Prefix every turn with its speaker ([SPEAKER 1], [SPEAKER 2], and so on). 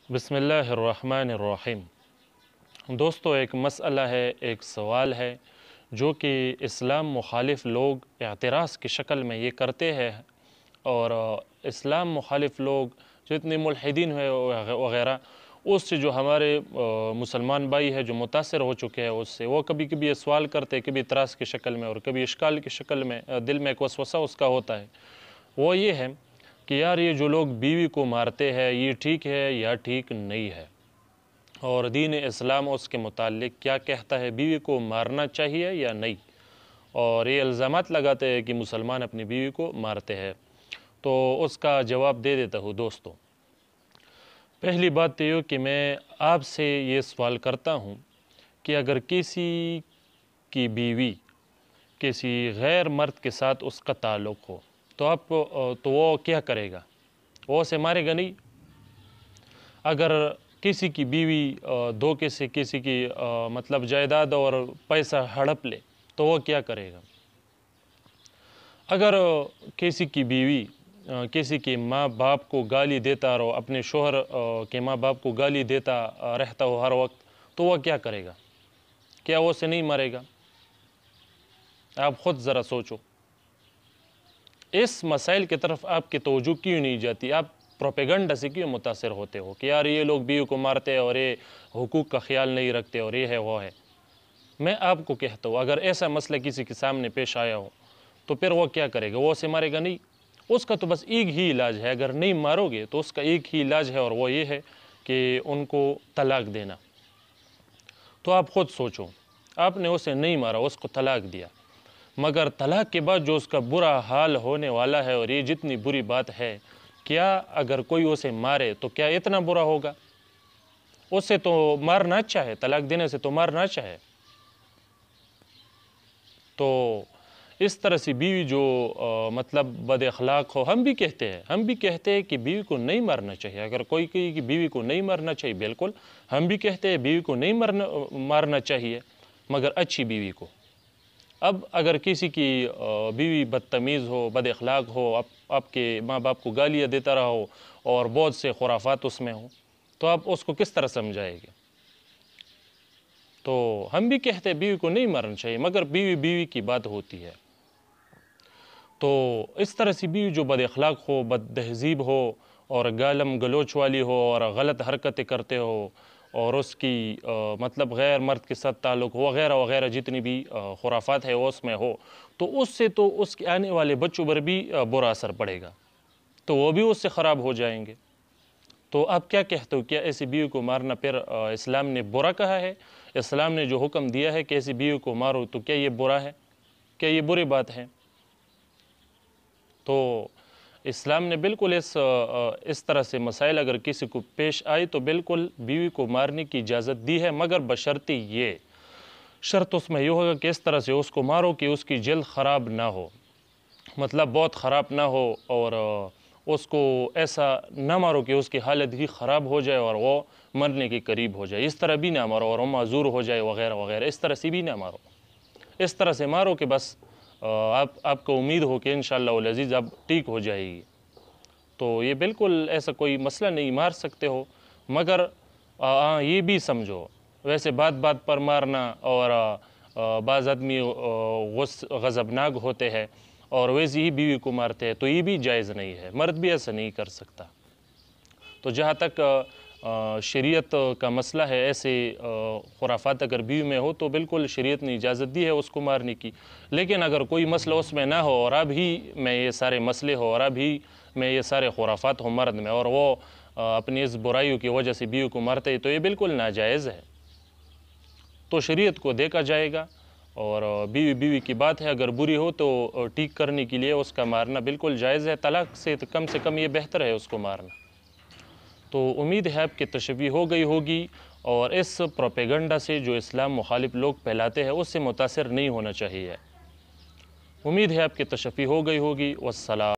[SPEAKER 1] बिस्मिल्लाहिर्रहमानिर्रहीम। दोस्तों, एक मसला है, एक सवाल है जो कि इस्लाम मुखालिफ लोग एतराज़ की शक्ल में ये करते हैं, और इस्लाम मुखालिफ लोग जितने मुल्हिदीन हैं वग़ैरह, उससे जो हमारे मुसलमान भाई हैं जो मुतासर हो चुके हैं उससे, वो कभी कभी ये सवाल करते हैं, कभी इतराज़ की शक्ल में और कभी इश्काल की शक्ल में, दिल में एक वसवसा उसका होता है। वो ये है कि यार, ये जो लोग बीवी को मारते हैं ये ठीक है या ठीक नहीं है, और दीन इस्लाम उसके मुताल्लिक क्या कहता है, बीवी को मारना चाहिए या नहीं। और ये इल्ज़ामात लगाते हैं कि मुसलमान अपनी बीवी को मारते हैं। तो उसका जवाब दे देता हूँ दोस्तों। पहली बात तो ये कि मैं आपसे ये सवाल करता हूँ कि अगर किसी की बीवी किसी गैर मर्द के साथ उसका ताल्लुक़ हो तो वो क्या करेगा? वो उसे मारेगा नहीं। अगर किसी की बीवी धोखे से किसी की मतलब जायदाद और पैसा हड़प ले तो वो क्या करेगा? अगर किसी की बीवी किसी के माँ बाप को गाली देता रहो, अपने शोहर के माँ बाप को गाली देता रहता हो हर वक्त, तो वह क्या करेगा? क्या वो उसे नहीं मारेगा? आप ख़ुद ज़रा सोचो। इस मसाइल की तरफ आपकी तवज्जो क्यों नहीं जाती? आप प्रोपेगंडा से क्यों मुतासर होते हो कि यार ये लोग बीवी को मारते हैं और ये हुकूक का ख्याल नहीं रखते और ये है वो है। मैं आपको कहता हूँ, अगर ऐसा मसला किसी के सामने पेश आया हो तो फिर वो क्या करेगा? वो उसे मारेगा नहीं। उसका तो बस एक ही इलाज है, अगर नहीं मारोगे तो उसका एक ही इलाज है, और वो ये है कि उनको तलाक देना। तो आप ख़ुद सोचो, आपने उसे नहीं मारा, उसको तलाक दिया, मगर तलाक के बाद जो उसका बुरा हाल होने वाला है, और ये जितनी बुरी बात है, क्या अगर कोई उसे मारे तो क्या इतना बुरा होगा? उसे तो मारना चाहे, तलाक देने से तो मारना चाहे। तो इस तरह से बीवी जो मतलब बद अखलाक हो, हम भी कहते हैं कि बीवी को नहीं मारना चाहिए। अगर कोई कहे कि बीवी को नहीं मारना चाहिए, बिल्कुल हम भी कहते हैं बीवी को नहीं मारना चाहिए, मगर अच्छी बीवी को। अब अगर किसी की बीवी बदतमीज़ हो, बद अखलाक हो, आपके माँ बाप को गालियाँ देता रहा हो और बहुत से खुराफात उसमें हो, तो आप उसको किस तरह समझाएंगे? तो हम भी कहते हैं बीवी को नहीं मारना चाहिए, मगर बीवी बीवी की बात होती है। तो इस तरह से बीवी जो बद अखलाक हो, बद तहज़ीब हो और गालम गलोच वाली हो और गलत हरकतें करते हो, और उसकी मतलब गैर मर्द के साथ ताल्लुक़ वग़ैरह वग़ैरह जितनी भी खुराफात है वो उसमें हो, तो उससे तो उसके आने वाले बच्चों पर भी बुरा असर पड़ेगा, तो वो भी उससे ख़राब हो जाएंगे। तो आप क्या कहते हो, क्या ऐसी बीवी को मारना फिर इस्लाम ने बुरा कहा है? इस्लाम ने जो हुक्म दिया है कि ऐसी बीवी को मारो, तो क्या ये बुरा है? क्या ये बुरी बात है? तो इस्लाम ने बिल्कुल इस तरह से मसाइल अगर किसी को पेश आए तो बिल्कुल बीवी को मारने की इजाज़त दी है, मगर बशर्ते ये शर्त उसमें ये होगा कि इस तरह से उसको मारो कि उसकी जल्द ख़राब ना हो, मतलब बहुत ख़राब ना हो, और उसको ऐसा ना मारो कि उसकी हालत ही ख़राब हो जाए और वो मरने के करीब हो जाए। इस तरह भी ना मारो और वो माज़ूर हो जाए वग़ैरह वग़ैरह, इस तरह से भी ना मारो। इस तरह से मारो कि बस आपको उम्मीद हो कि इंशाअल्लाह अज़ीज़ अब ठीक हो जाएगी। तो ये बिल्कुल ऐसा कोई मसला नहीं, मार सकते हो, मगर ये भी समझो, वैसे बात बात पर मारना, और बाज़ आदमी गज़बनाक होते हैं और वैसे ही बीवी को मारते हैं, तो ये भी जायज़ नहीं है। मर्द भी ऐसा नहीं कर सकता। तो जहाँ तक शरीयत का मसला है, ऐसे खुराफात अगर बीवी में हो तो बिल्कुल शरीयत ने इजाज़त दी है उसको मारने की। लेकिन अगर कोई मसला उसमें ना हो और अभी में ये सारे मसले हो और अभी में ये सारे खुराफात हो मर्द में, और वो अपनी इस बुराइयों की वजह से बीवी को मारते हैं, तो ये बिल्कुल नाजायज़ है। तो शरीयत को देखा जाएगा, और बीवी बीवी की बात है, अगर बुरी हो तो ठीक करने के लिए उसका मारना बिल्कुल जायज़ है। तलाक से कम ये बेहतर है उसको मारना। तो उम्मीद है आपकी तशफ़ी हो गई होगी, और इस प्रोपेगंडा से जो इस्लाम मुखालिफ लोग फैलाते हैं उससे मुतासर नहीं होना चाहिए। उम्मीद है आपकी तशफ़ी हो गई होगी। वस्सलाम।